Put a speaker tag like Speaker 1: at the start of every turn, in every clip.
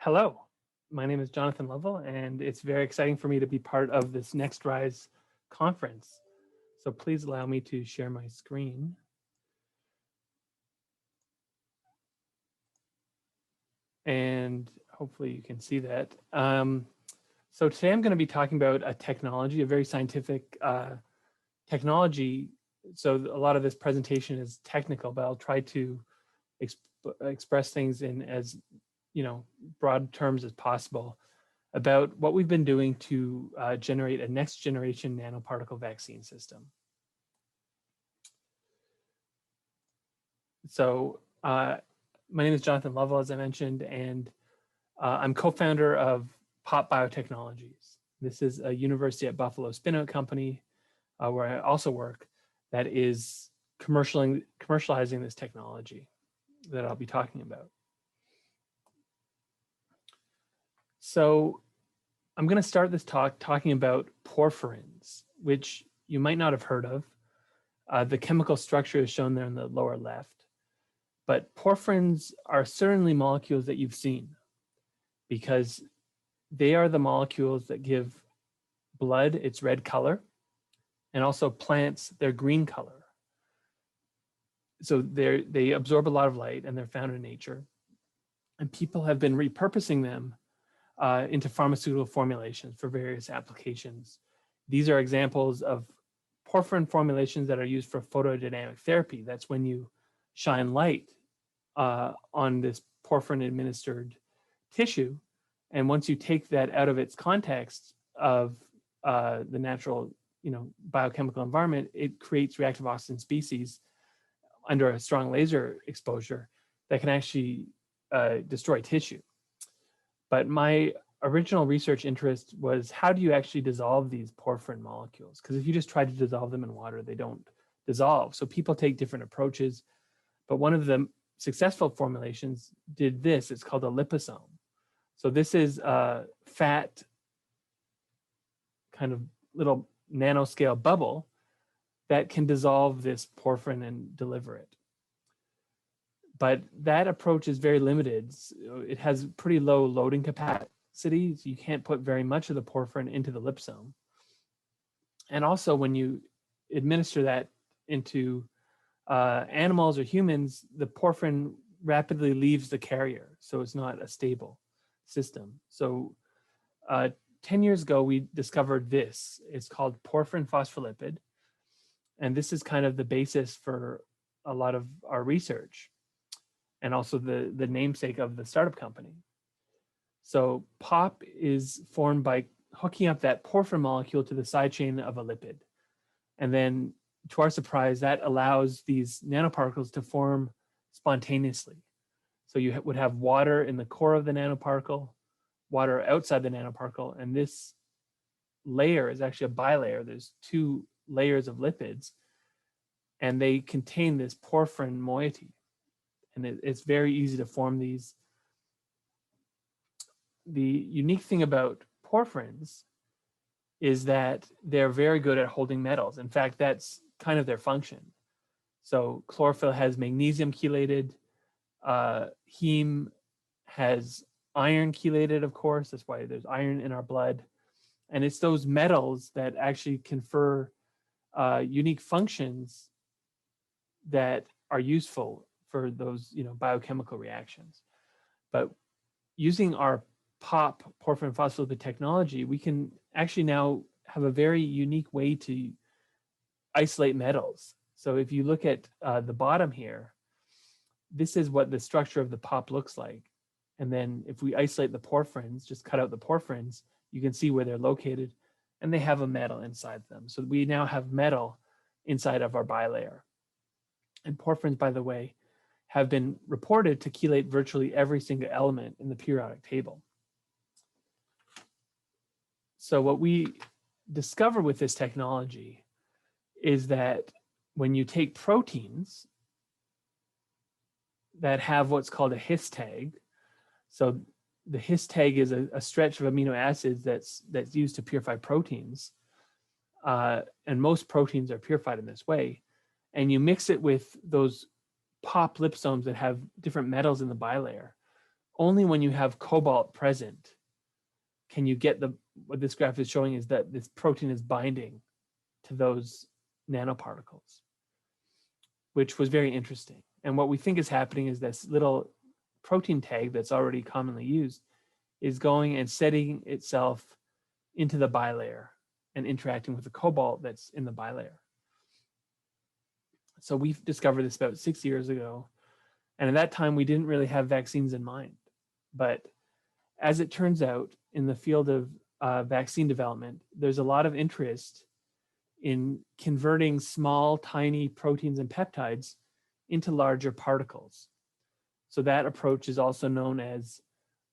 Speaker 1: Hello, my name is Jonathan Lovell, and it's very exciting for me to be part of this NextRise conference. So please allow me to share my screen. And hopefully you can see that. So today I'm going to be talking about a technology, a very scientific technology. So a lot of this presentation is technical, but I'll try to express things in as broad terms as possible about what we've been doing to generate a next generation nanoparticle vaccine system. So my name is Jonathan Lovell, as I mentioned, and I'm co-founder of PoP Biotechnologies. This is a University at Buffalo spin-out company where I also work that is commercializing this technology that I'll be talking about. So I'm going to start this talk talking about porphyrins, which you might not have heard of. The chemical structure is shown there in the lower left. But porphyrins are certainly molecules that you've seen because they are the molecules that give blood its red color and also plants their green color. So they absorb a lot of light and they're found in nature. And people have been repurposing them into pharmaceutical formulations for various applications. These are examples of porphyrin formulations that are used for photodynamic therapy. That's when you shine light on this porphyrin administered tissue. And once you take that out of its context of the natural biochemical environment, it creates reactive oxygen species under a strong laser exposure that can actually destroy tissue. But my original research interest was how do you actually dissolve these porphyrin molecules? Because if you just try to dissolve them in water, they don't dissolve. So people take different approaches. But one of the successful formulations did this. It's called a liposome. So this is a fat kind of little nanoscale bubble that can dissolve this porphyrin and deliver it. But that approach is very limited. It has pretty low loading capacity. So you can't put very much of the porphyrin into the liposome. And also when you administer that into animals or humans, the porphyrin rapidly leaves the carrier. So it's not a stable system. So 10 years ago, we discovered this. It's called Porphyrin-phospholipid. And this is kind of the basis for a lot of our research and also the namesake of the startup company. So PoP is formed by hooking up that porphyrin molecule to the side chain of a lipid. And then to our surprise, that allows these nanoparticles to form spontaneously. So you would have water in the core of the nanoparticle, water outside the nanoparticle, and this layer is actually a bilayer. There's two layers of lipids, and they contain this porphyrin moiety. And it's very easy to form these. The unique thing about porphyrins is that they're very good at holding metals. In fact, that's kind of their function. So chlorophyll has magnesium chelated, heme has iron chelated, of course. That's why there's iron in our blood. And it's those metals that actually confer unique functions that are useful for those biochemical reactions. But using our PoP, porphyrin-phospholipid technology, we can actually now have a very unique way to isolate metals. So if you look at the bottom here, this is what the structure of the PoP looks like. And then if we isolate the porphyrins, just cut out the porphyrins, you can see where they're located, and they have a metal inside them. So we now have metal inside of our bilayer. And porphyrins, by the way, have been reported to chelate virtually every single element in the periodic table. So what we discover with this technology is that when you take proteins that have what's called a his tag, so the his tag is a stretch of amino acids that's used to purify proteins, and most proteins are purified in this way, and you mix it with those PoP liposomes that have different metals in the bilayer, only when you have cobalt present can you get what this graph is showing is that this protein is binding to those nanoparticles, which was very interesting. And what we think is happening is this little protein tag that's already commonly used is going and setting itself into the bilayer and interacting with the cobalt that's in the bilayer. So we discovered this about 6 years ago. And at that time, we didn't really have vaccines in mind. But as it turns out, in the field of vaccine development, there's a lot of interest in converting small, tiny proteins and peptides into larger particles. So that approach is also known as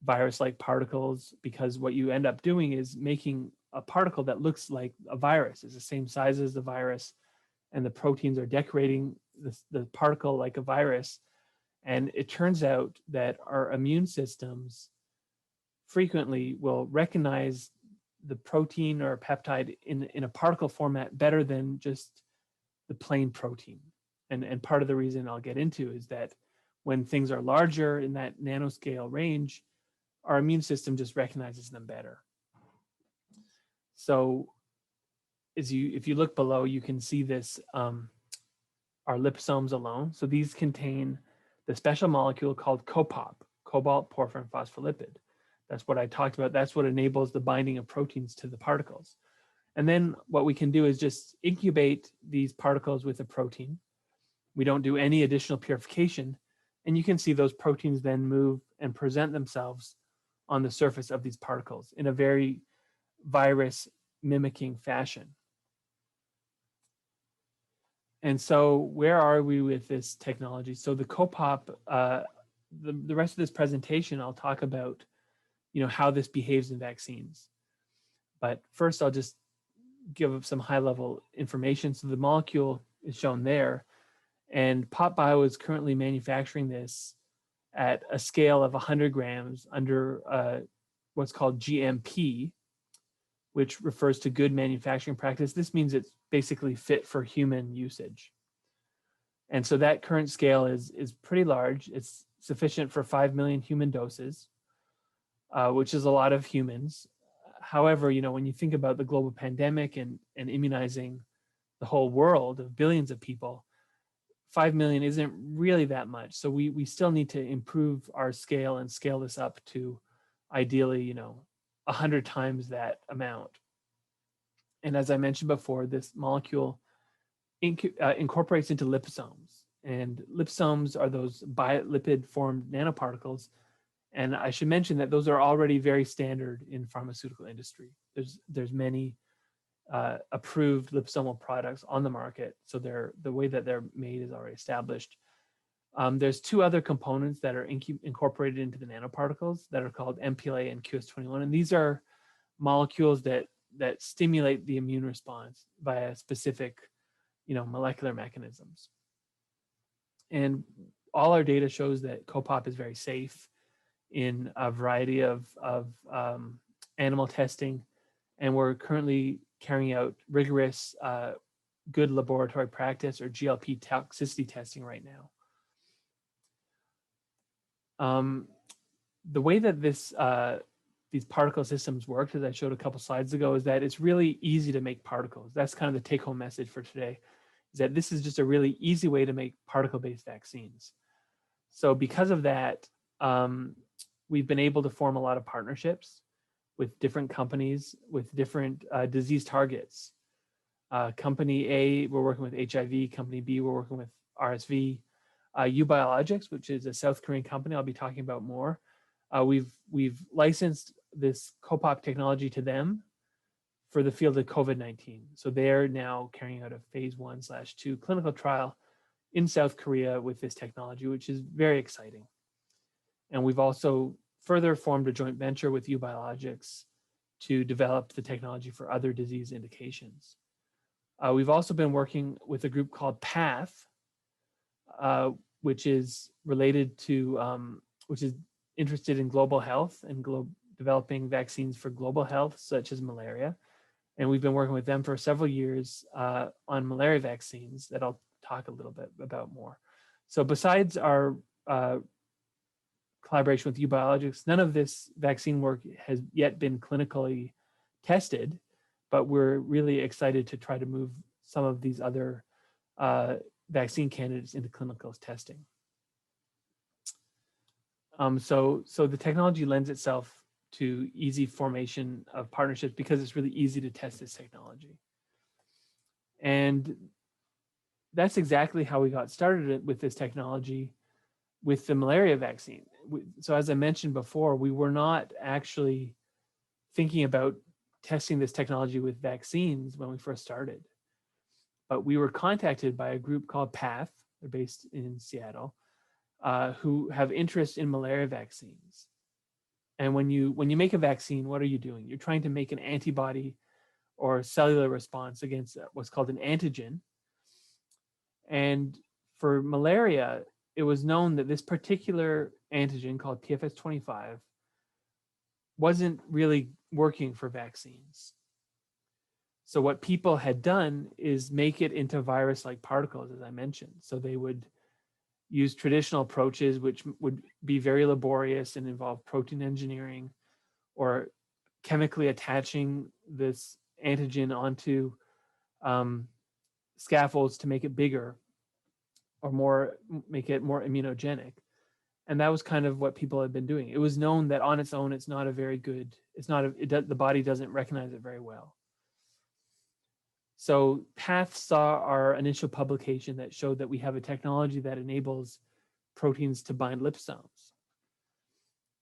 Speaker 1: virus-like particles, because what you end up doing is making a particle that looks like a virus. It's the same size as the virus, and the proteins are decorating the particle like a virus. And it turns out that our immune systems frequently will recognize the protein or peptide in a particle format better than just the plain protein. And part of the reason I'll get into is that when things are larger in that nanoscale range, our immune system just recognizes them better. So if you look below, you can see this, our liposomes alone. So these contain the special molecule called CoPoP, cobalt porphyrin-phospholipid. That's what I talked about. That's what enables the binding of proteins to the particles. And then what we can do is just incubate these particles with a protein. We don't do any additional purification. And you can see those proteins then move and present themselves on the surface of these particles in a very virus mimicking fashion. And so where are we with this technology? So the CoPoP, the rest of this presentation, I'll talk about, how this behaves in vaccines. But first, I'll just give some high level information. So the molecule is shown there, and PoP Bio is currently manufacturing this at a scale of 100 grams under what's called GMP, which refers to good manufacturing practice. This means it's basically fit for human usage. And so that current scale is pretty large. It's sufficient for 5 million human doses, which is a lot of humans. However, when you think about the global pandemic and immunizing the whole world of billions of people, 5 million isn't really that much. So we still need to improve our scale and scale this up to ideally, 100 times that amount. And as I mentioned before, this molecule incorporates into liposomes. And liposomes are those lipid formed nanoparticles. And I should mention that those are already very standard in pharmaceutical industry. There's many approved liposomal products on the market. So the way that they're made is already established. There's two other components that are incorporated into the nanoparticles that are called MPLA and QS21. And these are molecules that stimulate the immune response via specific, molecular mechanisms. And all our data shows that CoPoP is very safe in a variety of animal testing. And we're currently carrying out rigorous good laboratory practice, or GLP toxicity testing right now. The way that these particle systems work, as I showed a couple slides ago, is that it's really easy to make particles. That's kind of the take-home message for today, is that this is just a really easy way to make particle-based vaccines. So because of that, we've been able to form a lot of partnerships with different companies with different disease targets. Company A, we're working with HIV. Company B, we're working with RSV. Biotechnologies, which is a South Korean company I'll be talking about more. We've licensed this CoPoP technology to them for the field of COVID-19. So they're now carrying out a phase 1/2 clinical trial in South Korea with this technology, which is very exciting. And we've also further formed a joint venture with Biotechnologies to develop the technology for other disease indications. We've also been working with a group called PATH, which is related to, which is interested in global health and developing vaccines for global health, such as malaria. And we've been working with them for several years on malaria vaccines that I'll talk a little bit about more. So besides our collaboration with Biotechnologies. None of this vaccine work has yet been clinically tested, but we're really excited to try to move some of these other vaccine candidates into clinical testing. So the technology lends itself to easy formation of partnerships because it's really easy to test this technology. And that's exactly how we got started with this technology with the malaria vaccine. So as I mentioned before, we were not actually thinking about testing this technology with vaccines when we first started. But we were contacted by a group called PATH, they're based in Seattle, who have interest in malaria vaccines. And when you make a vaccine, what are you doing? You're trying to make an antibody or cellular response against what's called an antigen. And for malaria, it was known that this particular antigen called TFS25 wasn't really working for vaccines. So what people had done is make it into virus-like particles, as I mentioned. So they would use traditional approaches, which would be very laborious and involve protein engineering or chemically attaching this antigen onto scaffolds to make it bigger or make it more immunogenic. And that was kind of what people had been doing. It was known that on its own, it's not a very good, the body doesn't recognize it very well. So PATH saw our initial publication that showed that we have a technology that enables proteins to bind liposomes.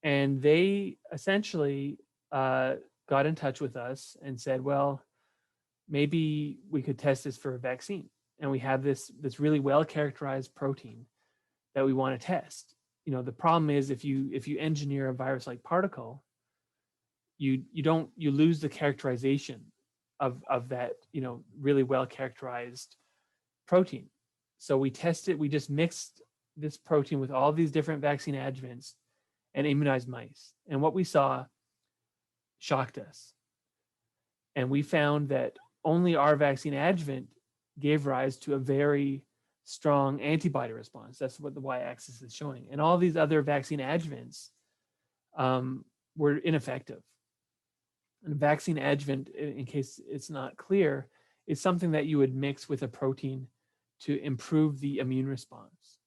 Speaker 1: And they essentially got in touch with us and said, well, maybe we could test this for a vaccine. And we have this really well-characterized protein that we want to test. You know, the problem is if you engineer a virus-like particle, you lose the characterization of that, you know, really well-characterized protein. So we just mixed this protein with all these different vaccine adjuvants and immunized mice. And what we saw shocked us. And we found that only our vaccine adjuvant gave rise to a very strong antibody response. That's what the y-axis is showing. And all these other vaccine adjuvants were ineffective. And vaccine adjuvant, in case it's not clear, is something that you would mix with a protein to improve the immune response.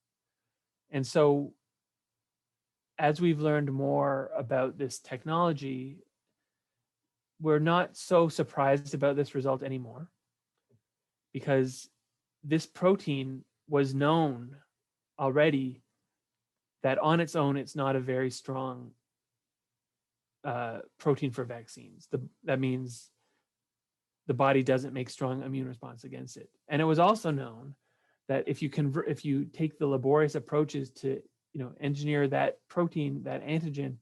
Speaker 1: And so as we've learned more about this technology, we're not so surprised about this result anymore, because this protein was known already that on its own, it's not a very strong protein for vaccines. That means the body doesn't make strong immune response against it. And it was also known that if you take the laborious approaches to, you know, engineer that protein, that antigen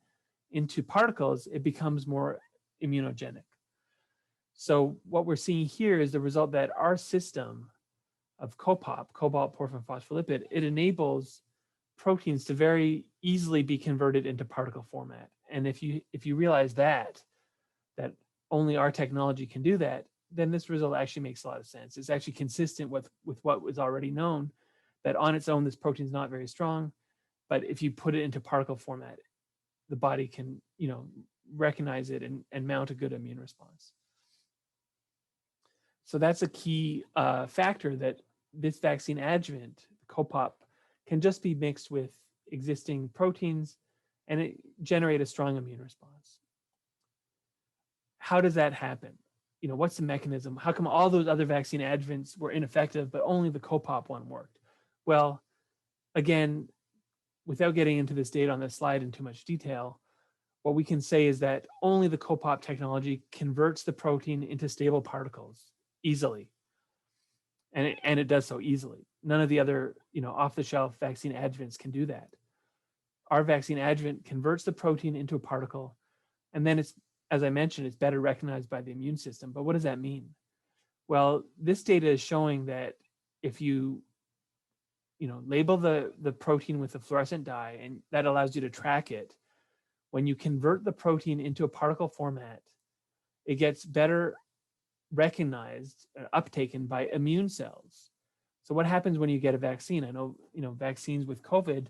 Speaker 1: into particles, it becomes more immunogenic. So what we're seeing here is the result that our system of CoPoP, Cobalt Porphyrin-phospholipid, it enables proteins to very easily be converted into particle format. And if you realize that only our technology can do that, then this result actually makes a lot of sense. It's actually consistent with what was already known, that on its own, this protein is not very strong, but if you put it into particle format, the body can, you know, recognize it and mount a good immune response. So that's a key factor, that this vaccine adjuvant, CoPoP, can just be mixed with existing proteins and it generate a strong immune response. How does that happen? You know, what's the mechanism? How come all those other vaccine adjuvants were ineffective, but only the CoPoP one worked? Well, again, without getting into this data on this slide in too much detail, what we can say is that only the CoPoP technology converts the protein into stable particles easily. And it does so easily. None of the other, you know, off-the-shelf vaccine adjuvants can do that. Our vaccine adjuvant converts the protein into a particle, and then it's, as I mentioned, it's better recognized by the immune system. But what does that mean? Well, this data is showing that if you label the protein with a fluorescent dye, and that allows you to track it, when you convert the protein into a particle format, it gets better recognized, uptaken by immune cells. So what happens when you get a vaccine? I know, you know, vaccines with COVID,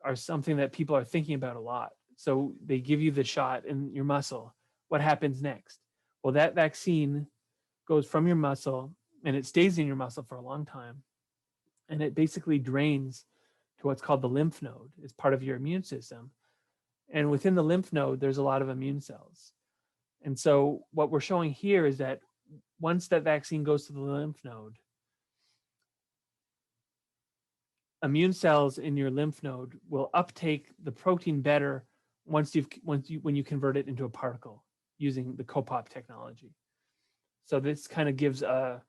Speaker 1: are something that people are thinking about a lot. So they give you the shot in your muscle. What happens next? Well, that vaccine goes from your muscle and it stays in your muscle for a long time. And it basically drains to what's called the lymph node. It's part of your immune system. And within the lymph node, there's a lot of immune cells. And so what we're showing here is that once that vaccine goes to the lymph node, immune cells in your lymph node will uptake the protein better when you convert it into a particle using the CoPoP technology. So this kind of gives a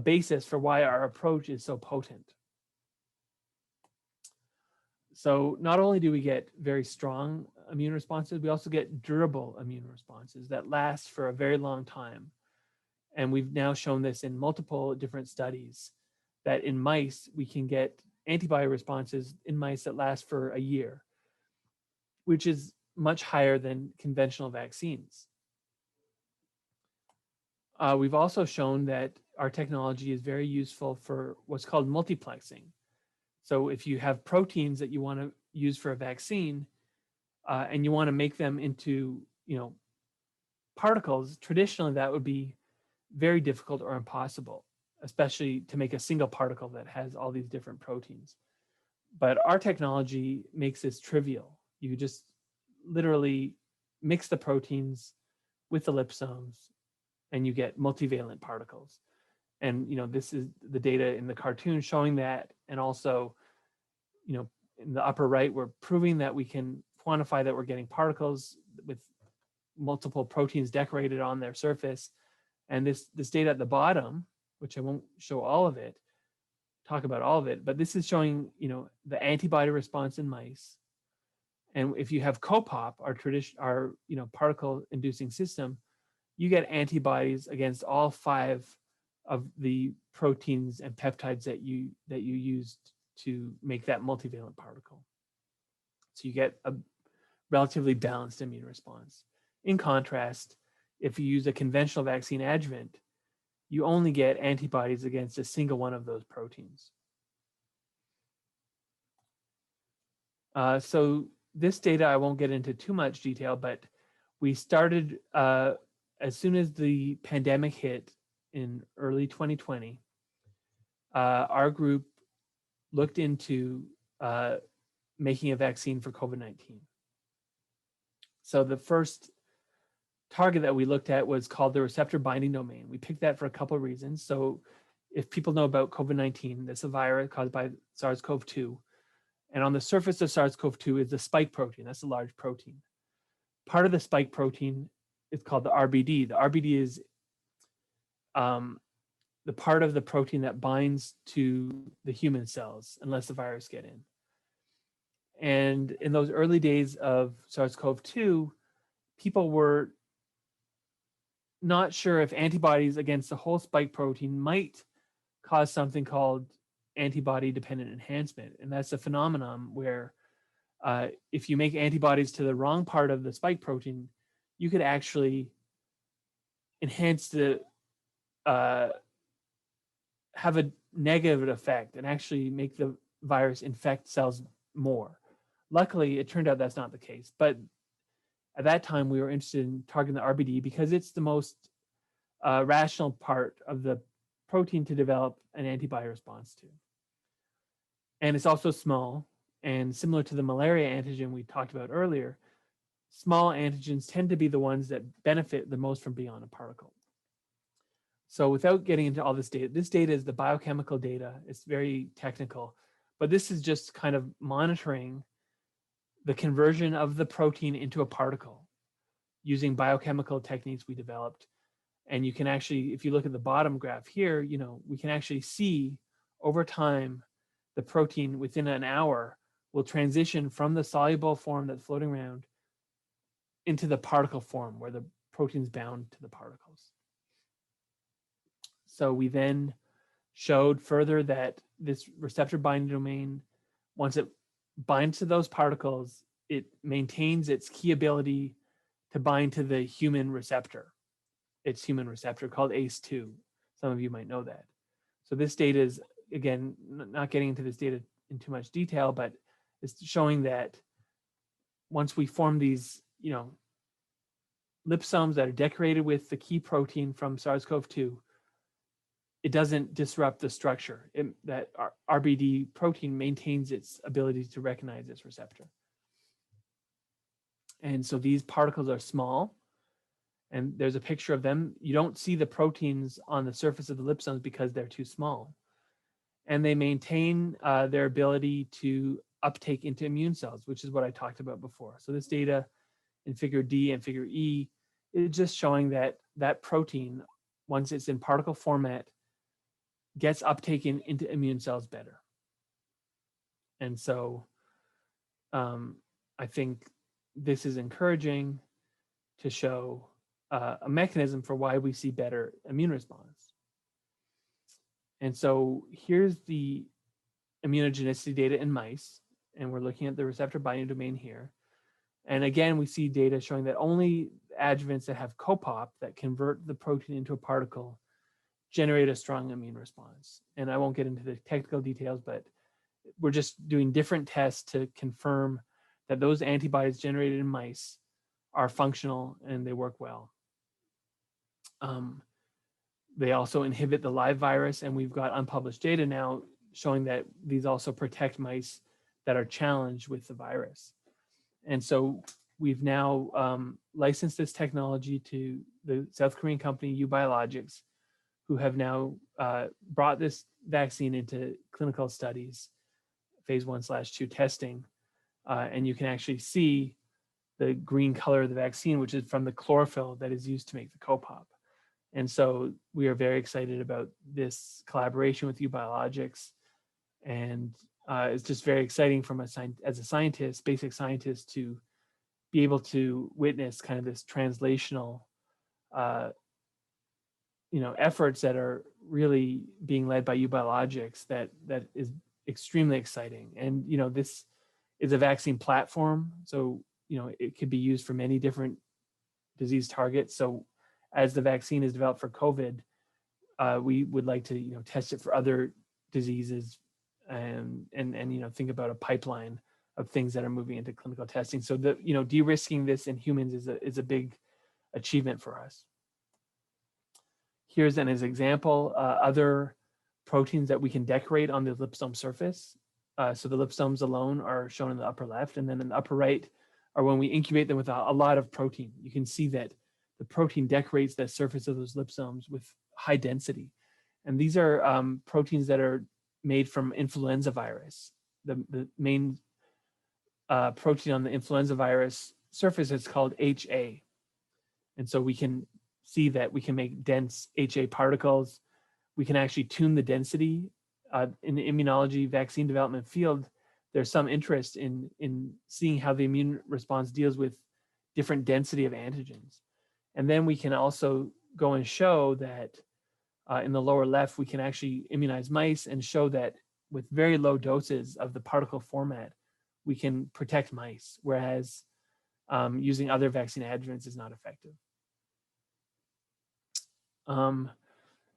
Speaker 1: basis for why our approach is so potent. So not only do we get very strong immune responses, we also get durable immune responses that last for a very long time. And we've now shown this in multiple different studies that in mice, we can get antibody responses in mice that last for a year, which is much higher than conventional vaccines. We've also shown that our technology is very useful for what's called multiplexing. So if you have proteins that you want to use for a vaccine and you want to make them into, particles, traditionally that would be very difficult or impossible, especially to make a single particle that has all these different proteins. But our technology makes this trivial. You just literally mix the proteins with the liposomes and you get multivalent particles. And this is the data in the cartoon showing that. And also, in the upper right, we're proving that we can quantify that we're getting particles with multiple proteins decorated on their surface. And this data at the bottom, which I won't show all of it, talk about all of it, but this is showing, the antibody response in mice. And if you have CoPoP, our particle inducing system, you get antibodies against all 5 of the proteins and peptides that you used to make that multivalent particle. So you get a relatively balanced immune response. In contrast, if you use a conventional vaccine adjuvant, you only get antibodies against a single one of those proteins. So this data, I won't get into too much detail, but we started as soon as the pandemic hit in early 2020, our group looked into making a vaccine for COVID-19. So the first target that we looked at was called the receptor binding domain. We picked that for a couple of reasons. So if people know about COVID-19, that's a virus caused by SARS-CoV-2. And on the surface of SARS-CoV-2 is the spike protein. That's a large protein. Part of the spike protein is called the RBD. The RBD is the part of the protein that binds to the human cells unless the virus get in. And in those early days of SARS-CoV-2, people were not sure if antibodies against the whole spike protein might cause something called antibody-dependent enhancement. And that's a phenomenon where if you make antibodies to the wrong part of the spike protein, you could actually enhance the have a negative effect and actually make the virus infect cells more. Luckily, it turned out that's not the case. But at that time, we were interested in targeting the RBD because it's the most rational part of the protein to develop an antibody response to. And it's also small, and similar to the malaria antigen we talked about earlier, small antigens tend to be the ones that benefit the most from being on a particle. So without getting into all this data is the biochemical data. It's very technical, but this is just kind of monitoring the conversion of the protein into a particle using biochemical techniques we developed. And you can actually, if you look at the bottom graph here, we can actually see over time, the protein within an hour will transition from the soluble form that's floating around into the particle form where the protein's bound to the particles. So we then showed further that this receptor binding domain, once it binds to those particles, it maintains its key ability to bind to the human receptor. Its human receptor called ACE2. Some of you might know that. So this data is, again, not getting into this data in too much detail, but is showing that once we form these, liposomes that are decorated with the key protein from SARS-CoV-2, it doesn't disrupt the structure. That RBD protein maintains its ability to recognize its receptor. And so these particles are small, and there's a picture of them. You don't see the proteins on the surface of the liposomes because they're too small. And they maintain their ability to uptake into immune cells, which is what I talked about before. So this data in figure D and figure E is just showing that that protein, once it's in particle format, gets uptaken into immune cells better. And so I think this is encouraging to show a mechanism for why we see better immune response. And so here's the immunogenicity data in mice, and we're looking at the receptor binding domain here. And again, we see data showing that only adjuvants that have CoPoP, that convert the protein into a particle, generate a strong immune response. And I won't get into the technical details, but we're just doing different tests to confirm that those antibodies generated in mice are functional and they work well. They also inhibit the live virus, and we've got unpublished data now showing that these also protect mice that are challenged with the virus. And so we've now licensed this technology to the South Korean company Biotechnologies, who have now brought this vaccine into clinical studies, phase 1/2 testing. And you can actually see the green color of the vaccine, which is from the chlorophyll that is used to make the CoPoP. And so we are very excited about this collaboration with Biotechnologies. And it's just very exciting as a scientist, basic scientist, to be able to witness kind of this translational efforts that are really being led by Biotechnologies that is extremely exciting. And this is a vaccine platform, so it could be used for many different disease targets. So as the vaccine is developed for COVID, we would like to test it for other diseases and think about a pipeline of things that are moving into clinical testing. So de-risking this in humans is a big achievement for us. Here's an example, other proteins that we can decorate on the liposome surface. So the liposomes alone are shown in the upper left, and then in the upper right are when we incubate them with a lot of protein. You can see that the protein decorates the surface of those liposomes with high density. And these are proteins that are made from influenza virus. The main protein on the influenza virus surface is called HA. And so we can see that we can make dense HA particles. We can actually tune the density. In the immunology vaccine development field, there's some interest in seeing how the immune response deals with different density of antigens. And then we can also go and show that in the lower left, we can actually immunize mice and show that with very low doses of the particle format, we can protect mice, whereas using other vaccine adjuvants is not effective.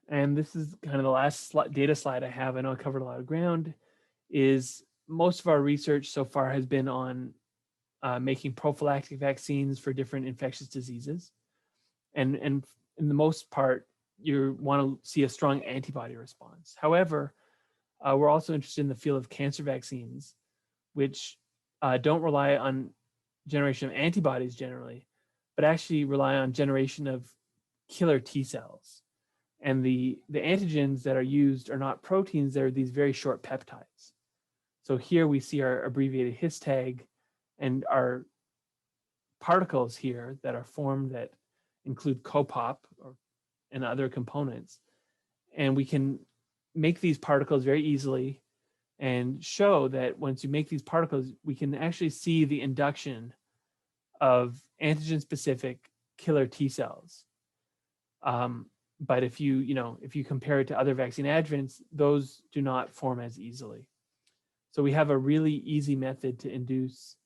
Speaker 1: And this is kind of the last data slide I have. I know I covered a lot of ground. Is most of our research so far has been on making prophylactic vaccines for different infectious diseases. And in the most part, you want to see a strong antibody response. However, we're also interested in the field of cancer vaccines, which don't rely on generation of antibodies generally, but actually rely on generation of killer T cells. And the antigens that are used are not proteins, they're these very short peptides. So here we see our abbreviated his tag and our particles here that are formed that include CoPoP and other components. And we can make these particles very easily and show that once you make these particles, we can actually see the induction of antigen-specific killer T cells. But if you compare it to other vaccine adjuvants, those do not form as easily. So we have a really easy method to induce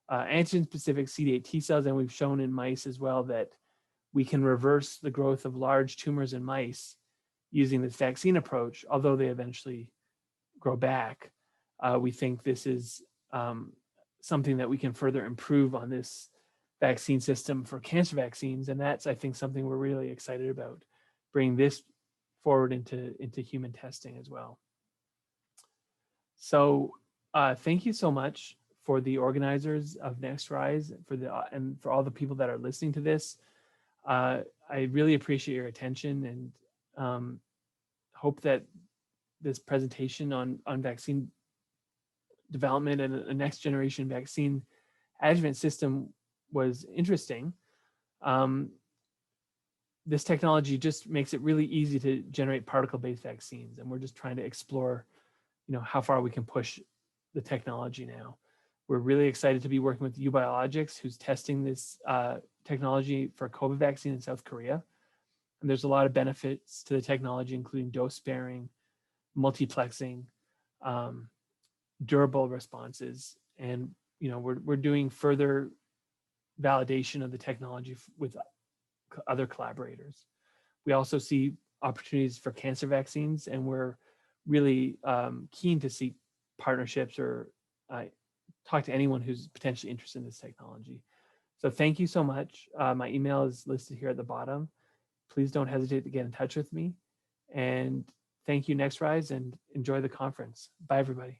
Speaker 1: antigen-specific CD8 T cells, and we've shown in mice as well that we can reverse the growth of large tumors in mice using this vaccine approach, although they eventually grow back. We think this is something that we can further improve on this vaccine system for cancer vaccines. And that's, I think, something we're really excited about, bringing this forward into human testing as well. So thank you so much for the organizers of NextRise, and for all the people that are listening to this. I really appreciate your attention, and hope that this presentation on vaccine development and a next generation vaccine adjuvant system was interesting. This technology just makes it really easy to generate particle-based vaccines, and we're just trying to explore, how far we can push the technology now. We're really excited to be working with Biotechnologies, who's testing this technology for COVID vaccine in South Korea. And there's a lot of benefits to the technology, including dose sparing, multiplexing, durable responses, and we're doing further validation of the technology with other collaborators. We also see opportunities for cancer vaccines, and we're really keen to seek partnerships or talk to anyone who's potentially interested in this technology. So thank you so much. My email is listed here at the bottom. Please don't hesitate to get in touch with me. And thank you, NextRise, and enjoy the conference. Bye, everybody.